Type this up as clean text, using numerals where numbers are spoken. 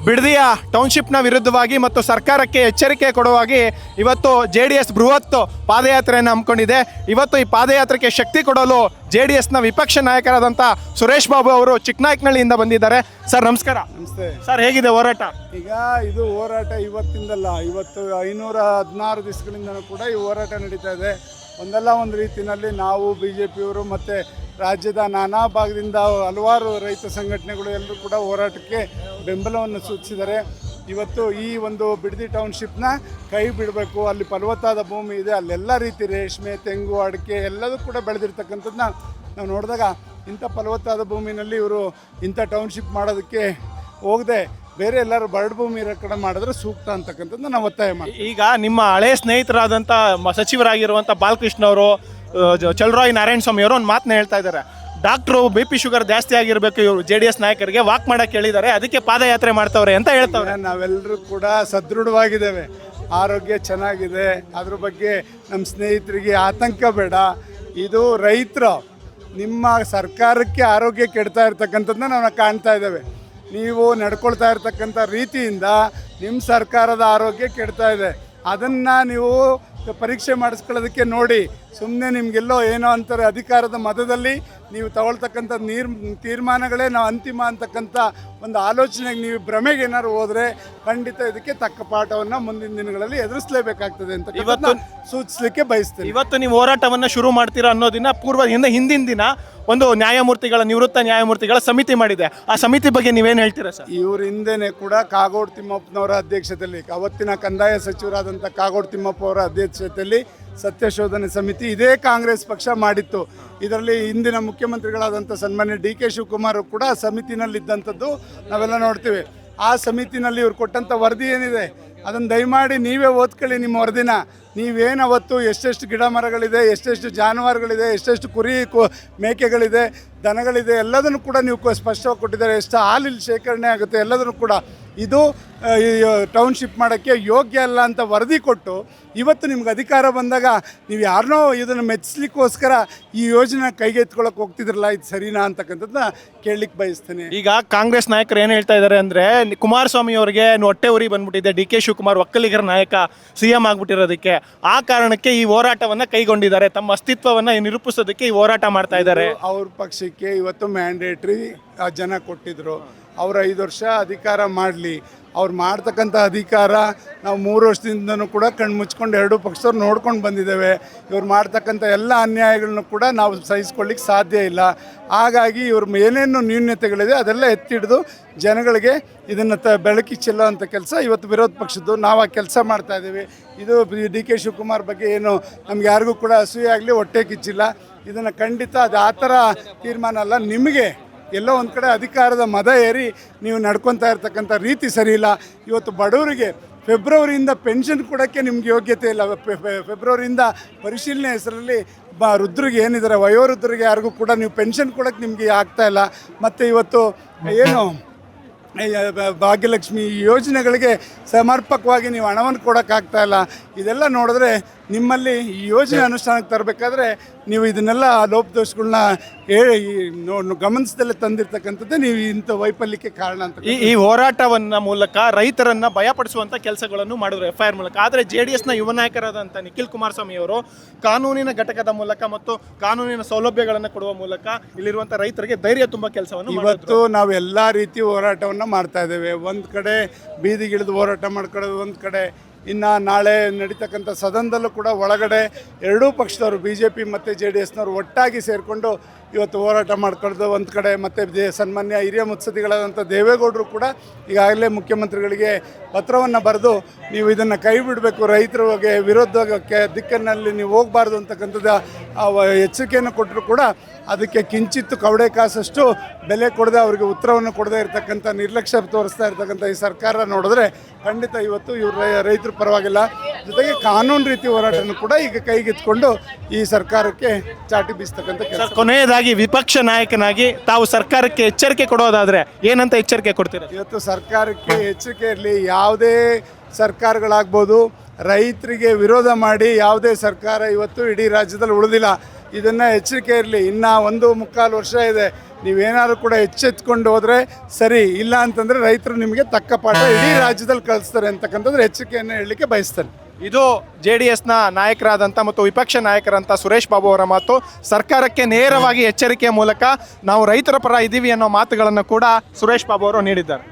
ಬಿಡದಿಯ ಟೌನ್ಶಿಪ್ನ ವಿರುದ್ಧವಾಗಿ ಮತ್ತು ಸರ್ಕಾರಕ್ಕೆ ಎಚ್ಚರಿಕೆ ಕೊಡುವಾಗಿ ಇವತ್ತು JDS ಬೃಹತ್ ಪಾದಯಾತ್ರೆಯನ್ನು ಹಮ್ಮಿಕೊಂಡಿದೆ. ಇವತ್ತು ಈ ಪಾದಯಾತ್ರೆಗೆ ಶಕ್ತಿ ಕೊಡಲು JDSನ ವಿಪಕ್ಷ ನಾಯಕರಾದಂಥ ಸುರೇಶ್ ಬಾಬು ಅವರು ಚಿಕ್ಕನಾಯಕನಹಳ್ಳಿಯಿಂದ ಬಂದಿದ್ದಾರೆ. ಸರ್ ನಮಸ್ಕಾರ. ನಮಸ್ತೆ ಸರ್, ಹೇಗಿದೆ ಹೋರಾಟ? ಈಗ ಇದು ಹೋರಾಟ ಇವತ್ತಿಂದಲ್ಲ, ಇವತ್ತು 516 ದಿವಸಗಳಿಂದನೂ ಕೂಡ ಈ ಹೋರಾಟ ನಡೀತಾ ಇದೆ. ಒಂದಲ್ಲ ಒಂದು ರೀತಿಯಲ್ಲಿ ನಾವು BJPಯವರು ಮತ್ತು ರಾಜ್ಯದ ನಾನಾ ಭಾಗದಿಂದ ಹಲವಾರು ರೈತ ಸಂಘಟನೆಗಳು ಎಲ್ಲರೂ ಕೂಡ ಹೋರಾಟಕ್ಕೆ ಬೆಂಬಲವನ್ನು ಸೂಚಿಸಿದ್ದಾರೆ. ಇವತ್ತು ಈ ಒಂದು ಬಿಡದಿ ಟೌನ್ಶಿಪ್ನ ಕೈ ಬಿಡಬೇಕು, ಅಲ್ಲಿ ಫಲವತ್ತಾದ ಭೂಮಿ ಇದೆ, ಅಲ್ಲೆಲ್ಲ ರೀತಿ ರೇಷ್ಮೆ, ತೆಂಗು, ಅಡಿಕೆ ಎಲ್ಲದೂ ಕೂಡ ಬೆಳೆದಿರ್ತಕ್ಕಂಥದ್ದನ್ನ ನಾವು ನೋಡಿದಾಗ ಇಂಥ ಫಲವತ್ತಾದ ಭೂಮಿನಲ್ಲಿ ಇವರು ಇಂಥ ಟೌನ್ಶಿಪ್ ಮಾಡೋದಕ್ಕೆ ಹೋಗದೆ ಬೇರೆ ಎಲ್ಲರೂ ಬರಡು ಭೂಮಿ ಇರೋ ಕಡೆ ಮಾಡಿದ್ರೆ ಸೂಕ್ತ ಅಂತಕ್ಕಂಥದ್ದು ನಾವು ಒತ್ತಾಯ ಮಾಡ್ತೀವಿ. ಈಗ ನಿಮ್ಮ ಹಳೆಯ ಸ್ನೇಹಿತರಾದಂಥ ಸಚಿವರಾಗಿರುವಂಥ ಬಾಲಕೃಷ್ಣ ಅವರು, ಚಲರಾಯ್ ನಾರಾಯಣ ಸ್ವಾಮಿ ಅವರು ಒಂದು ಮಾತನ್ನ ಹೇಳ್ತಾ ಇದ್ದಾರೆ. ಡಾಕ್ಟ್ರು BP ಶುಗರ್ ಜಾಸ್ತಿ ಆಗಿರಬೇಕು, ಇವರು JDS ನಾಯಕರಿಗೆ ವಾಕ್ ಮಾಡಕ್ಕೆ ಹೇಳಿದ್ದಾರೆ, ಅದಕ್ಕೆ ಪಾದಯಾತ್ರೆ ಮಾಡ್ತವ್ರೆ ಅಂತ ಹೇಳ್ತವ್ರೆ. ನಾವೆಲ್ಲರೂ ಕೂಡ ಸದೃಢವಾಗಿದ್ದೇವೆ, ಆರೋಗ್ಯ ಚೆನ್ನಾಗಿದೆ, ಅದ್ರ ಬಗ್ಗೆ ನಮ್ಮ ಸ್ನೇಹಿತರಿಗೆ ಆತಂಕ ಬೇಡ. ಇದು ರೈತರು, ನಿಮ್ಮ ಸರ್ಕಾರಕ್ಕೆ ಆರೋಗ್ಯ ಕೆಡ್ತಾ ಇರ್ತಕ್ಕಂಥದ್ದನ್ನ ನಾವು ಕಾಣ್ತಾ ಇದ್ದೇವೆ. ನೀವು ನಡ್ಕೊಳ್ತಾ ಇರ್ತಕ್ಕಂಥ ರೀತಿಯಿಂದ ನಿಮ್ಮ ಸರ್ಕಾರದ ಆರೋಗ್ಯ ಕೆಡ್ತಾ ಇದೆ. ಅದನ್ನು ನೀವು ಪರೀಕ್ಷೆ ಮಾಡಿಸ್ಕೊಳ್ಳೋದಕ್ಕೆ ನೋಡಿ. ಸುಮ್ಮನೆ ನಿಮಗೆಲ್ಲೋ ಏನೋ ಅಂತಾರೆ ಅಧಿಕಾರದ ಮತದಲ್ಲಿ ನೀವು ತಗೊಳ್ತಕ್ಕಂಥ ತೀರ್ಮಾನಗಳೇ ನಾವು ಅಂತಿಮ ಅಂತಕ್ಕಂಥ ಒಂದು ಆಲೋಚನೆಗೆ ನೀವು ಭ್ರಮೆಗೆ ಏನಾದ್ರು ಹೋದರೆ ಖಂಡಿತ ಇದಕ್ಕೆ ತಕ್ಕ ಪಾಠವನ್ನು ಮುಂದಿನ ದಿನಗಳಲ್ಲಿ ಎದುರಿಸಲೇಬೇಕಾಗ್ತದೆ ಅಂತ ಇವತ್ತು ಸೂಚಿಸಲಿಕ್ಕೆ ಬಯಸ್ತೇನೆ. ಇವತ್ತು ನೀವು ಹೋರಾಟವನ್ನು ಶುರು ಮಾಡ್ತೀರಾ ಅನ್ನೋದಿನ ಹಿಂದಿನ ದಿನ ಒಂದು ನಿವೃತ್ತ ನ್ಯಾಯಮೂರ್ತಿಗಳ ಸಮಿತಿ ಮಾಡಿದೆ. ಆ ಸಮಿತಿ ಬಗ್ಗೆ ನೀವೇನು ಹೇಳ್ತೀರಾ ಸರ್? ಇವ್ರ ಹಿಂದೆನೇ ಕೂಡ ಕಾಗೋಡು ತಿಮ್ಮಪ್ಪನವರ ಅಧ್ಯಕ್ಷತೆಯಲ್ಲಿ, ಅವತ್ತಿನ ಕಂದಾಯ ಸಚಿವರಾದಂಥ ಕಾಗೋಡು ತಿಮ್ಮಪ್ಪ ಅವರ ಅಧ್ಯಕ್ಷತೆಯಲ್ಲಿ ಸತ್ಯಶೋಧನೆ ಸಮಿತಿ ಇದೇ ಕಾಂಗ್ರೆಸ್ ಪಕ್ಷ ಮಾಡಿತ್ತು. ಇದರಲ್ಲಿ ಹಿಂದಿನ ಮುಖ್ಯಮಂತ್ರಿಗಳಾದಂಥ ಸನ್ಮಾನ್ಯ DK ಶಿವಕುಮಾರ್ ಕೂಡ ಸಮಿತಿನಲ್ಲಿದ್ದಂಥದ್ದು ನಾವೆಲ್ಲ ನೋಡ್ತೀವಿ. ಆ ಸಮಿತಿನಲ್ಲಿ ಇವ್ರು ಕೊಟ್ಟಂಥ ವರದಿ ಏನಿದೆ ಅದನ್ನು ದಯಮಾಡಿ ನೀವೇ ಓದ್ಕೊಳ್ಳಿ. ನಿಮ್ಮ ವರದಿನ ನೀವೇನು ಅವತ್ತು ಎಷ್ಟೆಷ್ಟು ಗಿಡ ಮರಗಳಿದೆ, ಎಷ್ಟೆಷ್ಟು ಜಾನುವಾರುಗಳಿದೆ, ಎಷ್ಟೆಷ್ಟು ಮೇಕೆಗಳಿದೆ, ದನಗಳಿದೆ, ಎಲ್ಲದನ್ನು ಕೂಡ ನೀವು ಸ್ಪಷ್ಟವಾಗಿ ಕೊಟ್ಟಿದ್ದಾರೆ. ಎಷ್ಟು ಹಾಲಿಲ್ಲಿ ಶೇಖರಣೆ ಆಗುತ್ತೆ ಎಲ್ಲದನ್ನು ಕೂಡ ಇದು ಟೌನ್ಶಿಪ್ ಮಾಡೋಕ್ಕೆ ಯೋಗ್ಯ ಅಲ್ಲ ಅಂತ ವರದಿ ಕೊಟ್ಟು ಇವತ್ತು ನಿಮ್ಗೆ ಅಧಿಕಾರ ಬಂದಾಗ ನೀವು ಯಾರನ್ನೋ ಇದನ್ನು ಮೆಚ್ಚಿಸ್ಲಿಕ್ಕೋಸ್ಕರ ಈ ಯೋಜನೆ ಕೈಗೆತ್ಕೊಳ್ಳೋಕೆ ಹೋಗ್ತಿದ್ರಲ್ಲ, ಇದು ಸರಿನಾ ಅಂತಕ್ಕಂಥದ್ದನ್ನ ಕೇಳಲಿಕ್ಕೆ ಬಯಸ್ತೇನೆ. ಈಗ ಕಾಂಗ್ರೆಸ್ ನಾಯಕರು ಏನು ಹೇಳ್ತಾ ಇದ್ದಾರೆ ಅಂದರೆ, ಕುಮಾರಸ್ವಾಮಿ ಅವರಿಗೆ ಹೊಟ್ಟೆ ಉರಿ ಬಂದ್ಬಿಟ್ಟಿದೆ, DK ಶಿವಕುಮಾರ್ ಒಕ್ಕಲಿಗರ ನಾಯಕ CM ಆಗ್ಬಿಟ್ಟಿರೋದಕ್ಕೆ, ಆ ಕಾರಣಕ್ಕೆ ಈ ಹೋರಾಟವನ್ನು ಕೈಗೊಂಡಿದ್ದಾರೆ, ತಮ್ಮ ಅಸ್ತಿತ್ವವನ್ನು ನಿರೂಪಿಸೋದಕ್ಕೆ ಈ ಹೋರಾಟ ಮಾಡ್ತಾ ಇದ್ದಾರೆ. ಅವ್ರ ಪಕ್ಷಕ್ಕೆ ಇವತ್ತು ಮ್ಯಾಂಡೇಟ್ರಿ ಜನ ಕೊಟ್ಟಿದ್ರು, ಅವ್ರು 5 ವರ್ಷ ಅಧಿಕಾರ ಮಾಡಲಿ. ಅವ್ರು ಮಾಡ್ತಕ್ಕಂಥ ಅಧಿಕಾರ ನಾವು 3 ವರ್ಷದಿಂದನೂ ಕೂಡ ಕಣ್ಣು ಮುಚ್ಕೊಂಡು ಎರಡೂ ಪಕ್ಷದವ್ರು ನೋಡ್ಕೊಂಡು ಬಂದಿದ್ದೇವೆ. ಇವ್ರು ಮಾಡ್ತಕ್ಕಂಥ ಎಲ್ಲ ಅನ್ಯಾಯಗಳನ್ನು ಕೂಡ ನಾವು ಸಹಿಸ್ಕೊಳ್ಳಿಕ್ಕೆ ಸಾಧ್ಯ ಇಲ್ಲ. ಹಾಗಾಗಿ ಇವ್ರ ಏನೇನು ನ್ಯೂನ್ಯತೆಗಳಿದೆ ಅದೆಲ್ಲ ಎತ್ತಿಡಿದು ಜನಗಳಿಗೆ ಇದನ್ನು ಬೆಳಕಿ ಚೆಲ್ಲೋ ಅಂಥ ಕೆಲಸ ಇವತ್ತು ವಿರೋಧ ಪಕ್ಷದ್ದು ನಾವು ಆ ಕೆಲಸ ಮಾಡ್ತಾಯಿದ್ದೀವಿ. ಇದು DK ಶಿವಕುಮಾರ್ ಬಗ್ಗೆ ಏನು ನಮ್ಗೆ ಯಾರಿಗೂ ಕೂಡ ಅಸೂಯೆ ಆಗಲಿ, ಹೊಟ್ಟೆ ಕಿಚ್ಚಿಲ್ಲ. ಇದನ್ನು ಖಂಡಿತ ಅದು ಆ ಥರ ತೀರ್ಮಾನ ಅಲ್ಲ. ನಿಮಗೆ ಎಲ್ಲೋ ಒಂದು ಕಡೆ ಅಧಿಕಾರದ ಮದ ಏರಿ ನೀವು ನಡ್ಕೊತಾ ಇರ್ತಕ್ಕಂಥ ರೀತಿ ಸರಿ ಇಲ್ಲ. ಇವತ್ತು ಬಡವರಿಗೆ ಫೆಬ್ರವರಿಯಿಂದ ಪೆನ್ಷನ್ ಕೊಡೋಕ್ಕೆ ನಿಮ್ಗೆ ಯೋಗ್ಯತೆ ಇಲ್ಲ. ಫೆಬ್ರವರಿಯಿಂದ ಪರಿಶೀಲನೆ ಹೆಸರಲ್ಲಿ ವೃದ್ಧರಿಗೆ ಏನಿದ್ದಾರೆ, ವಯೋವೃದ್ಧರಿಗೆ ಯಾರಿಗೂ ಕೂಡ ನೀವು ಪೆನ್ಷನ್ ಕೊಡೋಕ್ಕೆ ನಿಮಗೆ ಆಗ್ತಾಯಿಲ್ಲ. ಮತ್ತು ಇವತ್ತು ಏನು ಭಾಗ್ಯಲಕ್ಷ್ಮಿ ಯೋಜನೆಗಳಿಗೆ ಸಮರ್ಪಕವಾಗಿ ನೀವು ಹಣವನ್ನು ಕೊಡೋಕ್ಕಾಗ್ತಾಯಿಲ್ಲ. ಇದೆಲ್ಲ ನೋಡಿದ್ರೆ ನಿಮ್ಮಲ್ಲಿ ಈ ಯೋಜನೆ ಅನುಷ್ಠಾನಕ್ಕೆ ತರಬೇಕಾದ್ರೆ ನೀವು ಇದನ್ನೆಲ್ಲ ಲೋಪದೋಷಗಳನ್ನ ಗಮನಿಸದಲ್ಲೇ ತಂದಿರ್ತಕ್ಕಂಥದ್ದೇ ನೀವು ಇಂಥ ವೈಫಲ್ಯಕ್ಕೆ ಕಾರಣ ಅಂತ. ಈ ಹೋರಾಟವನ್ನ ಮೂಲಕ ರೈತರನ್ನ ಭಯಪಡಿಸುವಂಥ ಕೆಲಸಗಳನ್ನು ಮಾಡಿದ್ರು FIR ಮೂಲಕ. ಆದರೆ JDSನ ಯುವ ನಾಯಕರಾದಂಥ ನಿಖಿಲ್ ಕುಮಾರಸ್ವಾಮಿ ಅವರು ಕಾನೂನಿನ ಘಟಕದ ಮೂಲಕ ಮತ್ತು ಕಾನೂನಿನ ಸೌಲಭ್ಯಗಳನ್ನು ಕೊಡುವ ಮೂಲಕ ಇಲ್ಲಿರುವಂಥ ರೈತರಿಗೆ ಧೈರ್ಯ ತುಂಬ ಕೆಲಸವನ್ನು ಇವತ್ತು ನಾವು ಎಲ್ಲ ರೀತಿ ಹೋರಾಟವನ್ನು ಮಾಡ್ತಾ ಇದ್ದೇವೆ. ಒಂದು ಕಡೆ ಬೀದಿಗಿಳಿದು ಹೋರಾಟ ಮಾಡ್ಕೊಳ್ಳೋದು, ಒಂದು ಕಡೆ ಇನ್ನು ನಾಳೆ ನಡೀತಕ್ಕಂಥ ಸದನದಲ್ಲೂ ಕೂಡ ಒಳಗಡೆ ಎರಡೂ ಪಕ್ಷದವರು BJP ಮತ್ತು JDSನವರು ಒಟ್ಟಾಗಿ ಸೇರಿಕೊಂಡು ಇವತ್ತು ಹೋರಾಟ ಮಾಡ್ಕೊಳ್ಳೋದು ಒಂದು ಕಡೆ. ಮತ್ತು ಸನ್ಮಾನ್ಯ ಹಿರಿಯ ಮುತ್ಸದ್ದಿಗಳಾದಂಥ ದೇವೇಗೌಡರು ಕೂಡ ಈಗಾಗಲೇ ಮುಖ್ಯಮಂತ್ರಿಗಳಿಗೆ ಪತ್ರವನ್ನು ಬರೆದು ನೀವು ಇದನ್ನು ಕೈ ಬಿಡಬೇಕು, ರೈತರಿಗೆ ವಿರೋಧ ದಿಕ್ಕಿನಲ್ಲಿ ನೀವು ಹೋಗಬಾರ್ದು ಅಂತಕ್ಕಂಥದ್ದು ಎಚ್ಚರಿಕೆಯನ್ನು ಕೊಟ್ಟರು ಕೂಡ ಅದಕ್ಕೆ ಕಿಂಚಿತ್ತು ಕವಡೆ ಕಾಸಷ್ಟು ಬೆಲೆ ಕೊಡದೆ, ಅವರಿಗೆ ಉತ್ತರವನ್ನು ಕೊಡದೇ ಇರತಕ್ಕಂಥ ನಿರ್ಲಕ್ಷ್ಯ ತೋರಿಸ್ತಾ ಇರ್ತಕ್ಕಂಥ ಈ ಸರ್ಕಾರ ನೋಡಿದ್ರೆ ಖಂಡಿತ ಇವತ್ತು ಇವರು ರೈತರ ಪರವಾಗಿಲ್ಲ. ಜೊತೆಗೆ ಕಾನೂನು ರೀತಿ ಹೋರಾಟವನ್ನು ಕೂಡ ಈಗ ಕೈಗೆತ್ಕೊಂಡು ಈ ಸರ್ಕಾರಕ್ಕೆ ಚಾಟಿ ಬೀಸ್ತಕ್ಕಂಥ ಕೆಲಸ. ಕೊನೆಯದಾಗಿ ವಿಪಕ್ಷ ನಾಯಕನಾಗಿ ತಾವು ಸರ್ಕಾರಕ್ಕೆ ಎಚ್ಚರಿಕೆ ಕೊಡೋದಾದರೆ ಏನಂತ ಎಚ್ಚರಿಕೆ ಕೊಡ್ತೀರಾ? ಇವತ್ತು ಸರ್ಕಾರಕ್ಕೆ ಎಚ್ಚರಿಕೆ ಇರಲಿ. ಯಾವುದೇ ಸರ್ಕಾರಗಳಾಗ್ಬೋದು, ರೈತರಿಗೆ ವಿರೋಧ ಮಾಡಿ ಯಾವುದೇ ಸರ್ಕಾರ ಇವತ್ತು ಇಡೀ ರಾಜ್ಯದಲ್ಲಿ ಉಳಿದಿಲ್ಲ. ಇದನ್ನು ಎಚ್ಚರಿಕೆ ಇರಲಿ. ಇನ್ನು 1.25 ವರ್ಷ ಇದೆ. ನೀವೇನಾದ್ರು ಕೂಡ ಎಚ್ಚೆತ್ಕೊಂಡು ಹೋದರೆ ಸರಿ, ಇಲ್ಲ ಅಂತಂದರೆ ರೈತರು ನಿಮಗೆ ತಕ್ಕ ಪಾಠ ಇಡೀ ರಾಜ್ಯದಲ್ಲಿ ಕಳಿಸ್ತಾರೆ ಅಂತಕ್ಕಂಥದ್ದು ಎಚ್ಚರಿಕೆಯನ್ನು ಹೇಳಲಿಕ್ಕೆ ಬಯಸ್ತಾರೆ. ಇದು JDSನ ನಾಯಕರಾದಂಥ ಮತ್ತು ವಿಪಕ್ಷ ನಾಯಕರಂಥ ಸುರೇಶ್ ಬಾಬು ಅವರ ಮಾತು. ಸರ್ಕಾರಕ್ಕೆ ನೇರವಾಗಿ ಎಚ್ಚರಿಕೆಯ ಮೂಲಕ ನಾವು ರೈತರ ಪರ ಇದ್ದೀವಿ ಅನ್ನೋ ಮಾತುಗಳನ್ನು ಕೂಡ ಸುರೇಶ್ ಬಾಬು ಅವರು ನೀಡಿದ್ದಾರೆ.